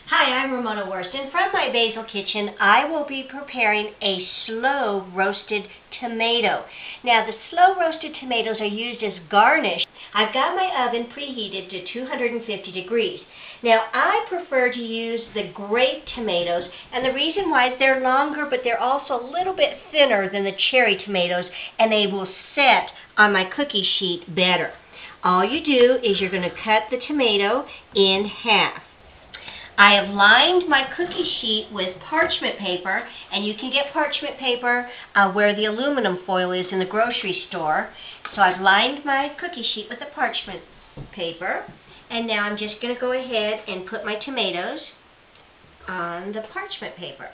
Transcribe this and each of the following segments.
Hi, I'm Ramona Werst, and from my basil kitchen, I will be preparing a slow roasted tomato. Now, the slow roasted tomatoes are used as garnish. I've got my oven preheated to 250 degrees. Now, I prefer to use the grape tomatoes, and the reason why is they're longer, but they're also a little bit thinner than the cherry tomatoes, and they will set on my cookie sheet better. All you do is you're going to cut the tomato in half. I have lined my cookie sheet with parchment paper, and you can get parchment paper where the aluminum foil is in the grocery store. So I've lined my cookie sheet with the parchment paper, and now I'm just going to go ahead and put my tomatoes on the parchment paper.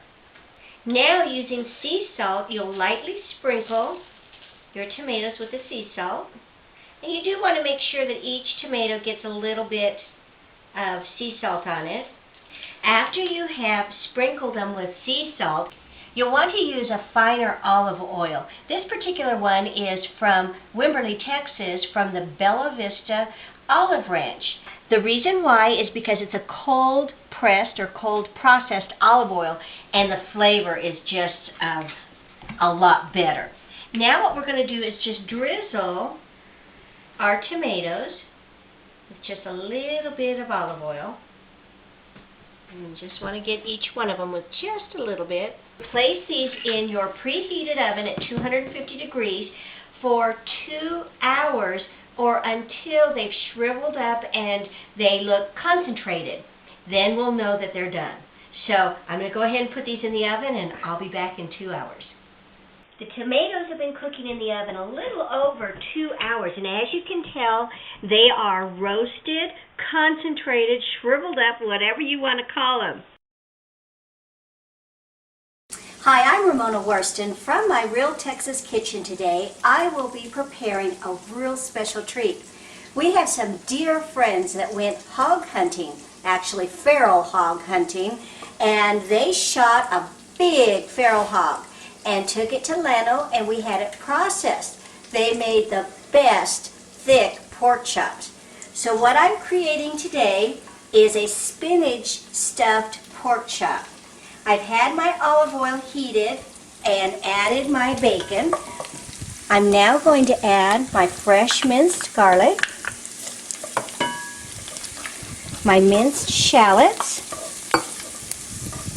Now, using sea salt, you'll lightly sprinkle your tomatoes with the sea salt. And you do want to make sure that each tomato gets a little bit of sea salt on it. After you have sprinkled them with sea salt, you'll want to use a finer olive oil. This particular one is from Wimberley, Texas, from the Bella Vista Olive Ranch. The reason why is because it's a cold pressed or cold processed olive oil, and the flavor is just a lot better. Now what we're going to do is just drizzle our tomatoes with just a little bit of olive oil. And you just want to get each one of them with just a little bit. Place these in your preheated oven at 250 degrees for 2 hours or until they've shriveled up and they look concentrated. Then we'll know that they're done. So I'm going to go ahead and put these in the oven, and I'll be back in 2 hours. The tomatoes have been cooking in the oven a little over 2 hours, and as you can tell, they are roasted, concentrated, shriveled up, whatever you want to call them. Hi, I'm Ramona Werst, and from my Real Texas kitchen today, I will be preparing a real special treat. We have some dear friends that went hog hunting, actually feral hog hunting, and they shot a big feral hog and took it to Llano, and we had it processed. They made the best thick pork chops. So what I'm creating today is a spinach stuffed pork chop. I've had my olive oil heated and added my bacon. I'm now going to add my fresh minced garlic, my minced shallots,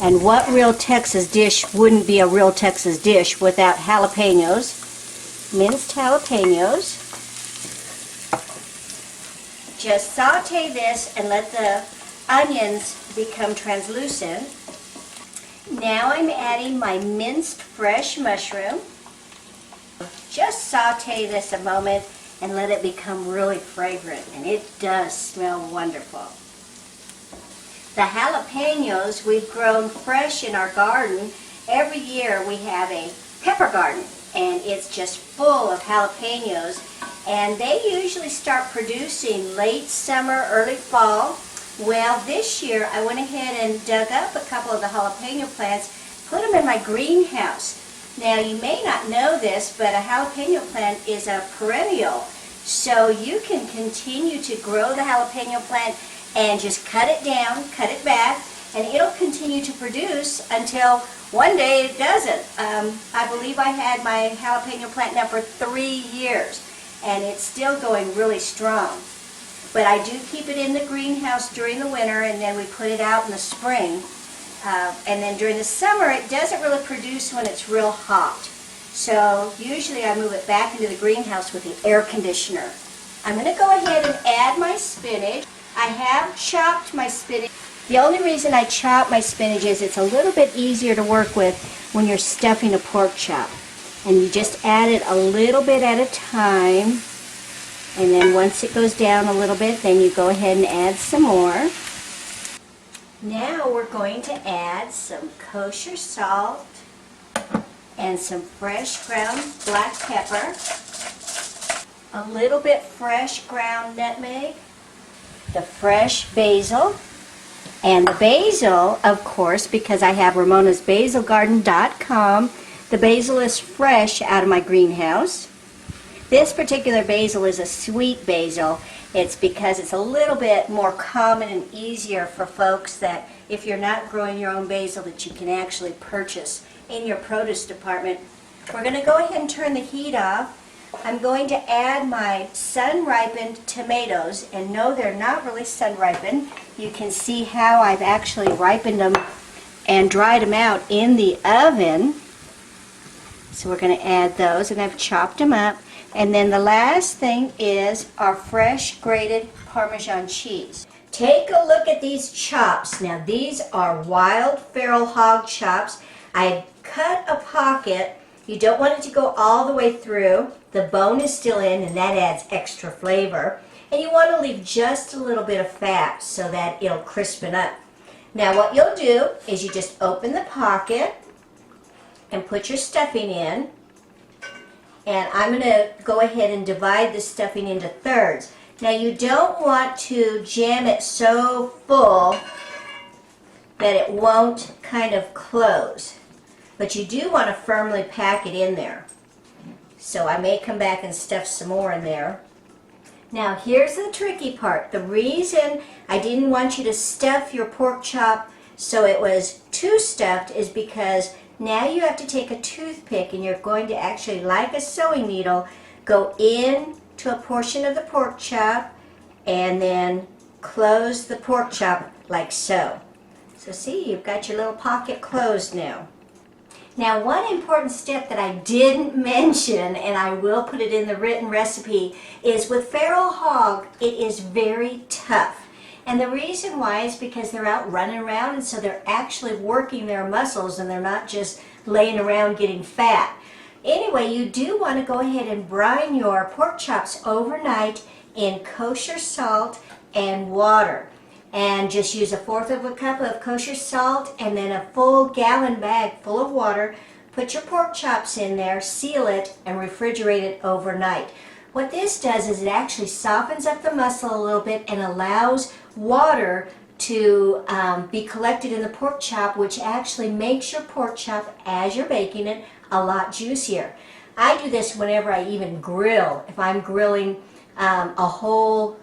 and what real Texas dish wouldn't be a real Texas dish without jalapeños? Minced jalapeños. Just saute this and let the onions become translucent. Now I'm adding my minced fresh mushroom. Just saute this a moment and let it become really fragrant, and it does smell wonderful. The jalapeños we've grown fresh in our garden. Every year we have a pepper garden, and it's just full of jalapeños, and they usually start producing late summer, early fall. Well, this year I went ahead and dug up a couple of the jalapeno plants, put them in my greenhouse. Now, you may not know this, but a jalapeno plant is a perennial, so you can continue to grow the jalapeno plant and just cut it down, cut it back, and it'll continue to produce until one day it doesn't. I believe I had my jalapeno plant now for 3 years, and it's still going really strong. But I do keep it in the greenhouse during the winter, and then we put it out in the spring. And then during the summer, it doesn't really produce when it's real hot. So usually I move it back into the greenhouse with the air conditioner. I'm going to go ahead and add my spinach. I have chopped my spinach. The only reason I chop my spinach is it's a little bit easier to work with when you're stuffing a pork chop. And you just add it a little bit at a time. And then once it goes down a little bit, then you go ahead and add some more. Now we're going to add some kosher salt and some fresh ground black pepper, a little bit fresh ground nutmeg, the fresh basil, and the basil, of course, because I have ramonasbasilgarden.com, the basil is fresh out of my greenhouse. This particular basil is a sweet basil, It's because it's a little bit more common and easier for folks that if you're not growing your own basil that you can actually purchase in your produce department. We're going to go ahead and turn the heat off. I'm going to add my sun-ripened tomatoes, and no, they're not really sun-ripened. You can see how I've actually ripened them and dried them out in the oven. So we're going to add those, and I've chopped them up. And then the last thing is our fresh grated Parmesan cheese. Take a look at these chops. Now these are wild feral hog chops. I cut a pocket. You don't want it to go all the way through. The bone is still in, and that adds extra flavor. And you want to leave just a little bit of fat so that it'll crispen up. Now what you'll do is you just open the pocket and put your stuffing in. And I'm going to go ahead and divide the stuffing into thirds. Now you don't want to jam it so full that it won't kind of close. But you do want to firmly pack it in there. So I may come back and stuff some more in there. Now here's the tricky part. The reason I didn't want you to stuff your pork chop so it was too stuffed is because now you have to take a toothpick and you're going to actually, like a sewing needle, go in to a portion of the pork chop and then close the pork chop like so. So see, you've got your little pocket closed now. Now one important step that I didn't mention, and I will put it in the written recipe, is with feral hog, it is very tough. And the reason why is because they're out running around, and so they're actually working their muscles and they're not just laying around getting fat. Anyway, you do want to go ahead and brine your pork chops overnight in kosher salt and water. And just use 1/4 of a cup of kosher salt and then a full gallon bag full of water. Put your pork chops in there, seal it, and refrigerate it overnight. What this does is it actually softens up the muscle a little bit and allows water to be collected in the pork chop, which actually makes your pork chop, as you're baking it, a lot juicier. I do this whenever I even grill. If I'm grilling a whole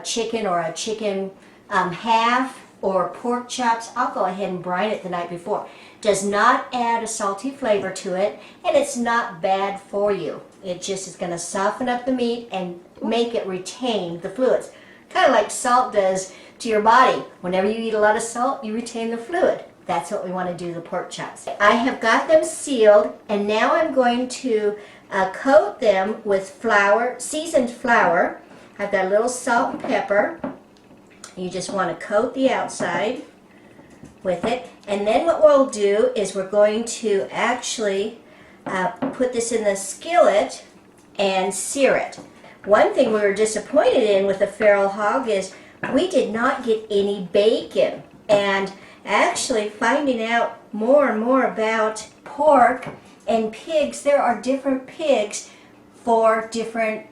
chicken or a chicken half or pork chops, I'll go ahead and brine it the night before. Does not add a salty flavor to it, and it's not bad for you. It just is going to soften up the meat and make it retain the fluids. Kind of like salt does to your body. Whenever you eat a lot of salt, you retain the fluid. That's what we want to do to the pork chops. I have got them sealed, and now I'm going to coat them with flour, seasoned flour. I've got a little salt and pepper. You just want to coat the outside with it. And then what we'll do is we're going to actually put this in the skillet and sear it. One thing we were disappointed in with the feral hog is we did not get any bacon. And actually finding out more and more about pork and pigs, there are different pigs for different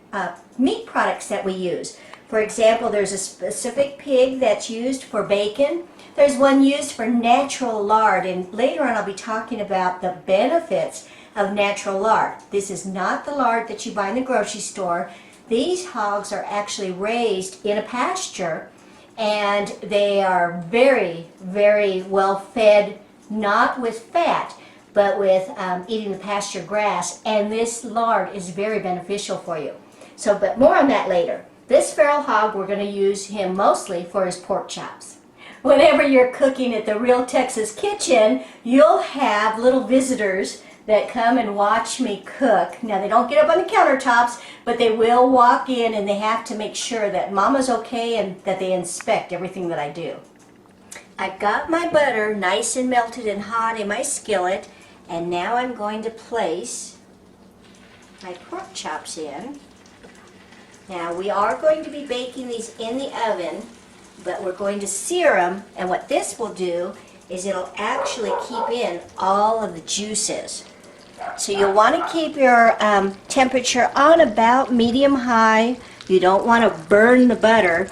meat products that we use. For example, there's a specific pig that's used for bacon. There's one used for natural lard, and later on I'll be talking about the benefits of natural lard. This is not the lard that you buy in the grocery store. These hogs are actually raised in a pasture, and they are very, very well fed, not with fat, but with eating the pasture grass, and this lard is very beneficial for you. So, but more on that later. This feral hog, we're going to use him mostly for his pork chops. Whenever you're cooking at the Real Texas Kitchen, you'll have little visitors that come and watch me cook. Now, they don't get up on the countertops, but they will walk in, and they have to make sure that Mama's okay and that they inspect everything that I do. I've got my butter nice and melted and hot in my skillet, and now I'm going to place my pork chops in. Now, we are going to be baking these in the oven, but we're going to sear them, and what this will do is it'll actually keep in all of the juices. So you'll want to keep your temperature on about medium-high. You don't want to burn the butter,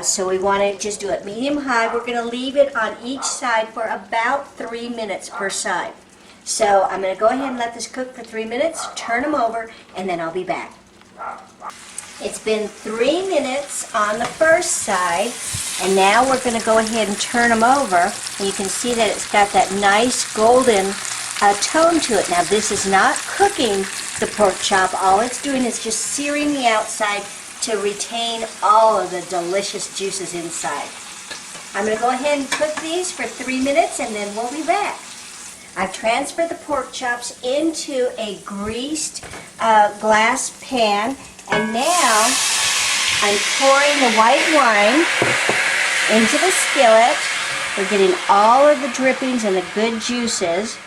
so we want to just do it medium-high. We're going to leave it on each side for about 3 minutes per side. So I'm going to go ahead and let this cook for 3 minutes, turn them over, and then I'll be back. It's been 3 minutes on the first side, and now we're going to go ahead and turn them over. And you can see that it's got that nice golden tone to it. Now this is not cooking the pork chop. All it's doing is just searing the outside to retain all of the delicious juices inside. I'm going to go ahead and cook these for 3 minutes and then we'll be back. I've transferred the pork chops into a greased glass pan, and now I'm pouring the white wine into the skillet. We're getting all of the drippings and the good juices.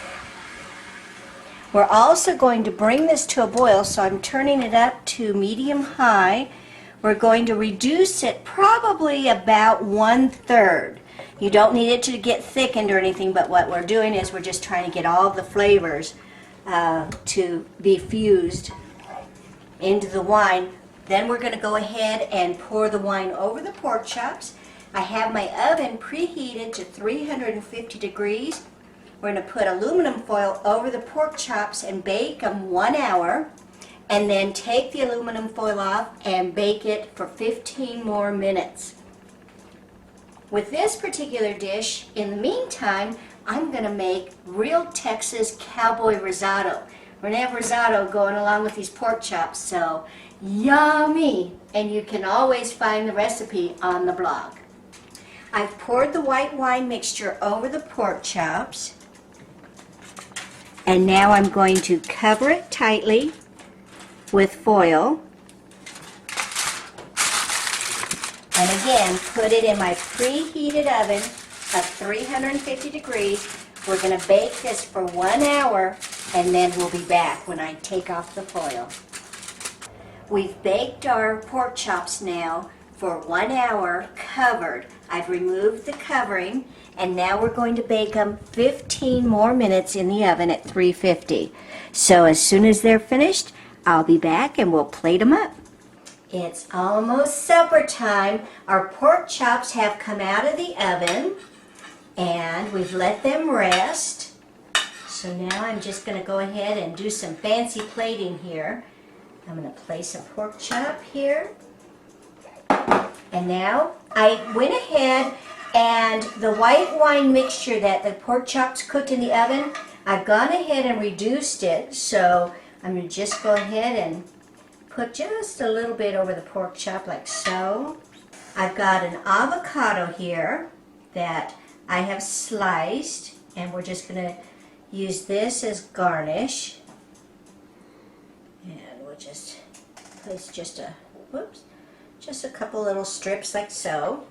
We're also going to bring this to a boil, so I'm turning it up to medium-high. We're going to reduce it probably about 1/3. You don't need it to get thickened or anything, but what we're doing is we're just trying to get all the flavors to be fused into the wine. Then we're going to go ahead and pour the wine over the pork chops. I have my oven preheated to 350 degrees. We're going to put aluminum foil over the pork chops and bake them 1 hour, and then take the aluminum foil off and bake it for 15 more minutes. With this particular dish, in the meantime, I'm going to make real Texas cowboy risotto. We're going to have risotto going along with these pork chops, so yummy! And you can always find the recipe on the blog. I've poured the white wine mixture over the pork chops, and now I'm going to cover it tightly with foil. And again, put it in my preheated oven of 350 degrees. We're going to bake this for 1 hour, and then we'll be back when I take off the foil. We've baked our pork chops now for 1 hour covered. I've removed the covering, and now we're going to bake them 15 more minutes in the oven at 350. So as soon as they're finished, I'll be back and we'll plate them up. It's almost supper time. Our pork chops have come out of the oven, and we've let them rest. So now I'm just going to go ahead and do some fancy plating here. I'm going to place a pork chop here. And now I went ahead, and the white wine mixture that the pork chops cooked in the oven, I've gone ahead and reduced it. So I'm going to just go ahead and put just a little bit over the pork chop like so. I've got an avocado here that I have sliced, and we're just going to use this as garnish. And we'll just place just a couple little strips like so.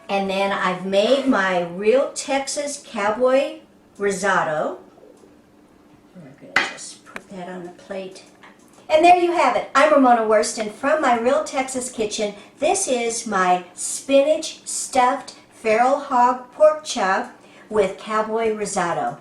And then I've made my real Texas cowboy risotto. We're going to just put that on the plate. And there you have it. I'm Ramona Werst, and from my Real Texas kitchen, this is my spinach stuffed feral hog pork chop with cowboy risotto.